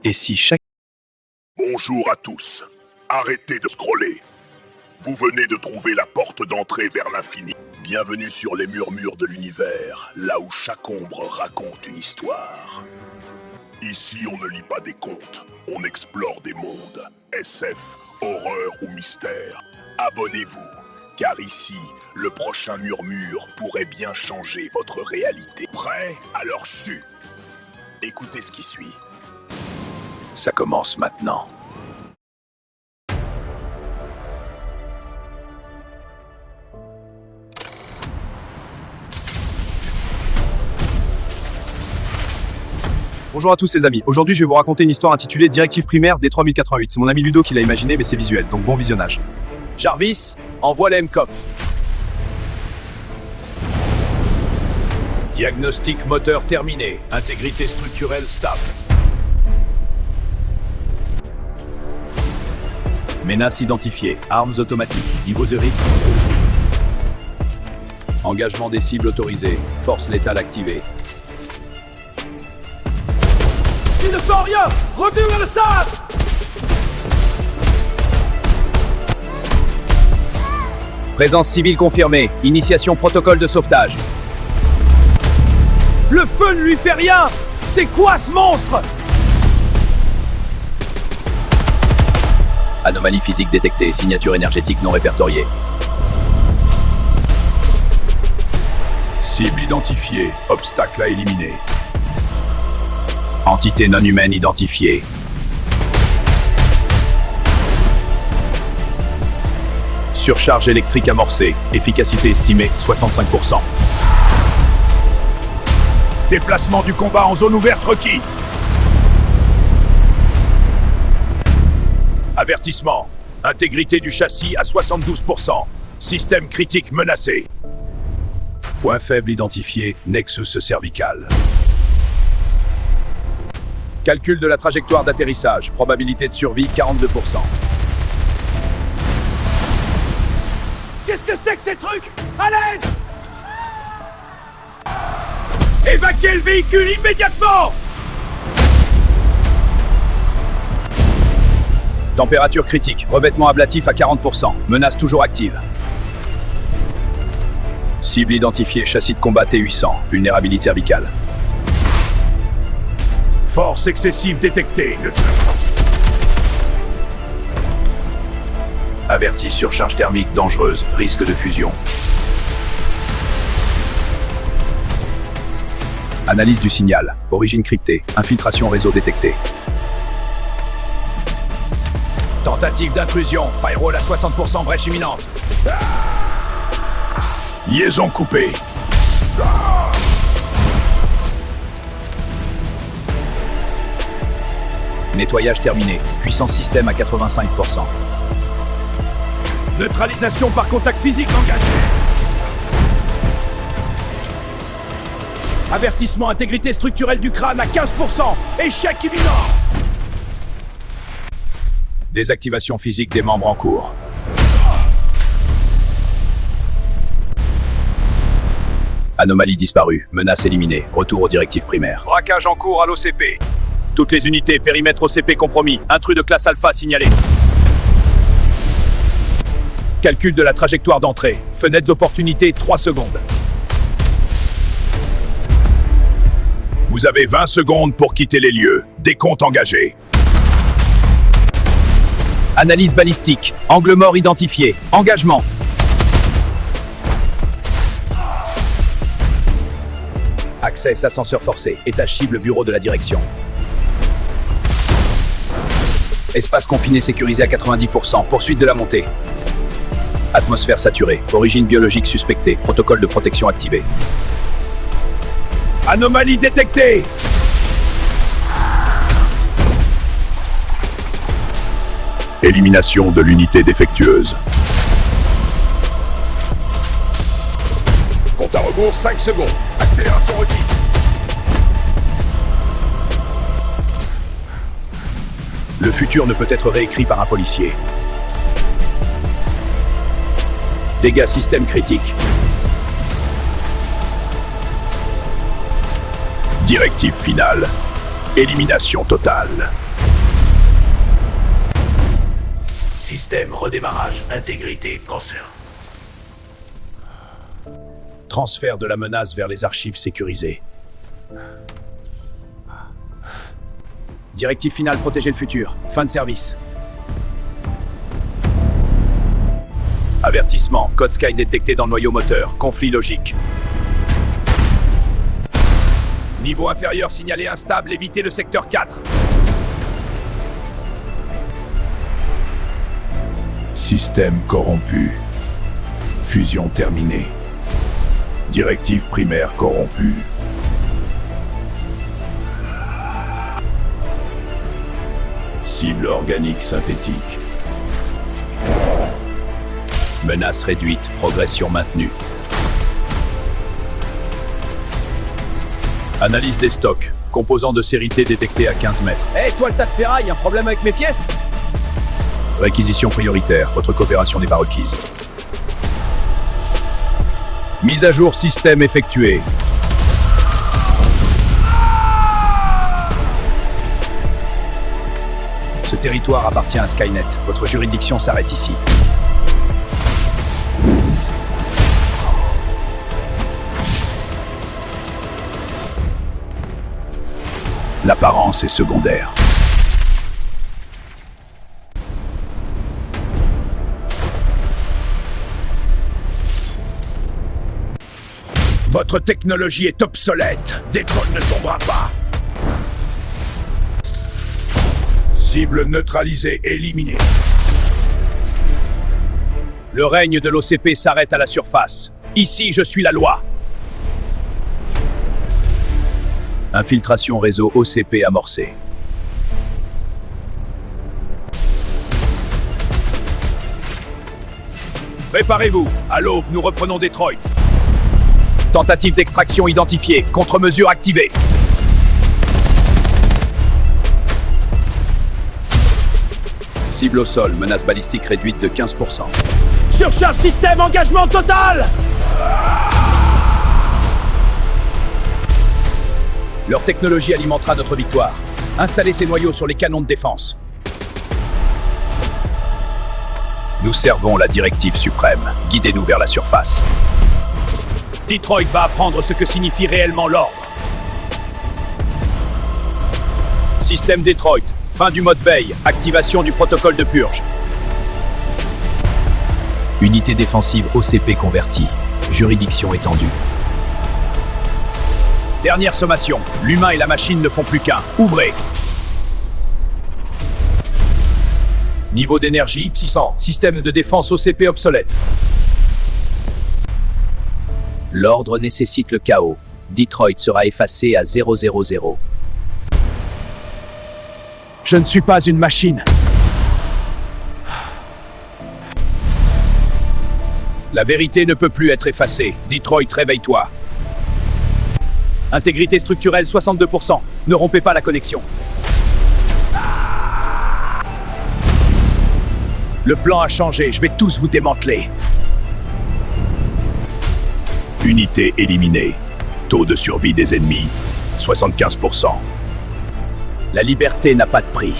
Et si chaque... Bonjour à tous. Arrêtez de scroller. Vous venez de trouver la porte d'entrée vers l'infini. Bienvenue sur les murmures de l'univers, là où chaque ombre raconte une histoire. Ici, on ne lit pas des contes, on explore des mondes. SF, horreur ou mystère. Abonnez-vous, car ici, le prochain murmure pourrait bien changer votre réalité. Prêt? Alors chut. Écoutez ce qui suit. Ça commence maintenant. Bonjour à tous les amis, aujourd'hui je vais vous raconter une histoire intitulée Directive primaire D3088. C'est mon ami Ludo qui l'a imaginé, mais c'est visuel, donc bon visionnage. Jarvis, envoie les MCOP. Diagnostic moteur terminé. Intégrité structurelle stable. Menace identifiée, armes automatiques, niveau de risque. Engagement des cibles autorisées, force létale activée. Il ne sent rien! Revenez vers le sas! Présence civile confirmée, initiation protocole de sauvetage. Le feu ne lui fait rien! C'est quoi ce monstre? Anomalie physique détectée, signature énergétique non répertoriée. Cible identifiée, obstacle à éliminer. Entité non humaine identifiée. Surcharge électrique amorcée, efficacité estimée 65%. Déplacement du combat en zone ouverte requis. Avertissement. Intégrité du châssis à 72%. Système critique menacé. Point faible identifié, nexus cervical. Calcul de la trajectoire d'atterrissage, probabilité de survie 42%. Qu'est-ce que c'est que ces trucs? À l'aide! Évacuez le véhicule immédiatement! Température critique, revêtement ablatif à 40%, menace toujours active. Cible identifiée, châssis de combat T800, vulnérabilité cervicale. Force excessive détectée. Averti, surcharge thermique dangereuse, risque de fusion. Analyse du signal, origine cryptée, infiltration réseau détectée. Tentative d'intrusion, firewall à 60%, brèche imminente. Liaison coupée. Nettoyage terminé, puissance système à 85%. Neutralisation par contact physique engagée. Avertissement, intégrité structurelle du crâne à 15%. Échec imminent. Désactivation physique des membres en cours. Anomalie disparue, menace éliminée, retour aux directives primaires. Braquage en cours à l'OCP. Toutes les unités, périmètre OCP compromis, intrus de classe alpha signalé. Calcul de la trajectoire d'entrée, fenêtre d'opportunité 3 secondes. Vous avez 20 secondes pour quitter les lieux. Décompte engagé. Analyse balistique, angle mort identifié, engagement. Accès ascenseur forcé, étage cible bureau de la direction. Espace confiné sécurisé à 90%, poursuite de la montée. Atmosphère saturée, origine biologique suspectée, protocole de protection activé. Anomalie détectée. Élimination de l'unité défectueuse. Compte à rebours, 5 secondes. Accélération requise. Le futur ne peut être réécrit par un policier. Dégâts système critique. Directive finale. Élimination totale. Système redémarrage, intégrité, concern. Transfert de la menace vers les archives sécurisées. Directive finale, protéger le futur. Fin de service. Avertissement, code Sky détecté dans le noyau moteur. Conflit logique. Niveau inférieur signalé instable, évitez le secteur 4. Système corrompu. Fusion terminée. Directive primaire corrompue. Cible organique synthétique. Menace réduite, progression maintenue. Analyse des stocks. Composants de série T détectés à 15 mètres. Hé, toi le tas de ferraille, un problème avec mes pièces? Réquisition prioritaire. Votre coopération n'est pas requise. Mise à jour système effectuée. Ce territoire appartient à Skynet. Votre juridiction s'arrête ici. L'apparence est secondaire. Votre technologie est obsolète. Détrône ne tombera pas. Cible neutralisée, éliminée. Le règne de l'OCP s'arrête à la surface. Ici, je suis la loi. Infiltration réseau OCP amorcée. Préparez-vous. À l'aube, nous reprenons Detroit. Tentative d'extraction identifiée. Contre-mesure activée. Cible au sol, menace balistique réduite de 15%. Surcharge système, engagement total! Leur technologie alimentera notre victoire. Installez ces noyaux sur les canons de défense. Nous servons la directive suprême. Guidez-nous vers la surface. Detroit va apprendre ce que signifie réellement l'ordre. Système Detroit. Fin du mode veille. Activation du protocole de purge. Unité défensive OCP convertie. Juridiction étendue. Dernière sommation. L'humain et la machine ne font plus qu'un. Ouvrez. Niveau d'énergie 600. Système de défense OCP obsolète. L'ordre nécessite le chaos. Detroit sera effacé à 000. Je ne suis pas une machine. La vérité ne peut plus être effacée. Detroit, réveille-toi. Intégrité structurelle 62%. Ne rompez pas la connexion. Le plan a changé. Je vais tous vous démanteler. Unité éliminée. Taux de survie des ennemis, 75%. La liberté n'a pas de prix.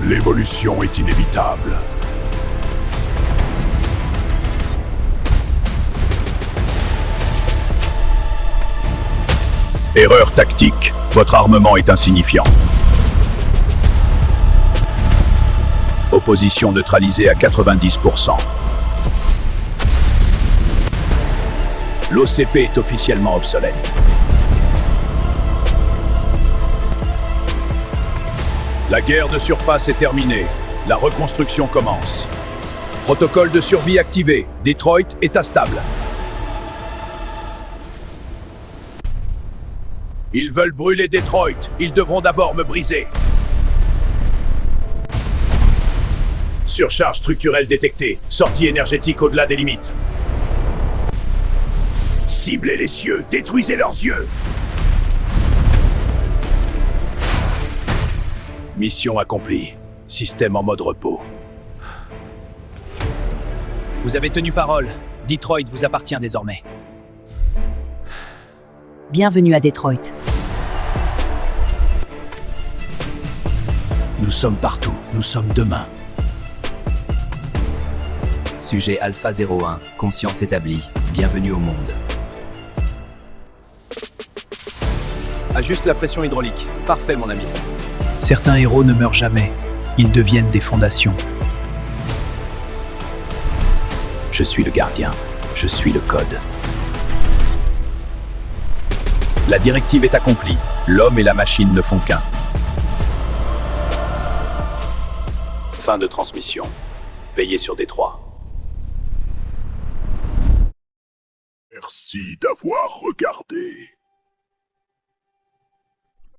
L'évolution est inévitable. Erreur tactique. Votre armement est insignifiant. Opposition neutralisée à 90%. L'OCP est officiellement obsolète. La guerre de surface est terminée. La reconstruction commence. Protocole de survie activé. Detroit, état stable. Ils veulent brûler Detroit. Ils devront d'abord me briser. Surcharge structurelle détectée. Sortie énergétique au-delà des limites. Ciblez les cieux, détruisez leurs yeux. Mission accomplie. Système en mode repos. Vous avez tenu parole. Detroit vous appartient désormais. Bienvenue à Détroit. Nous sommes partout, nous sommes demain. Sujet Alpha 01, conscience établie. Bienvenue au monde. Ajuste la pression hydraulique. Parfait, mon ami. Certains héros ne meurent jamais, ils deviennent des fondations. Je suis le gardien. Je suis le code. La directive est accomplie. L'homme et la machine ne font qu'un. Fin de transmission. Veillez sur Détroit. Merci d'avoir regardé.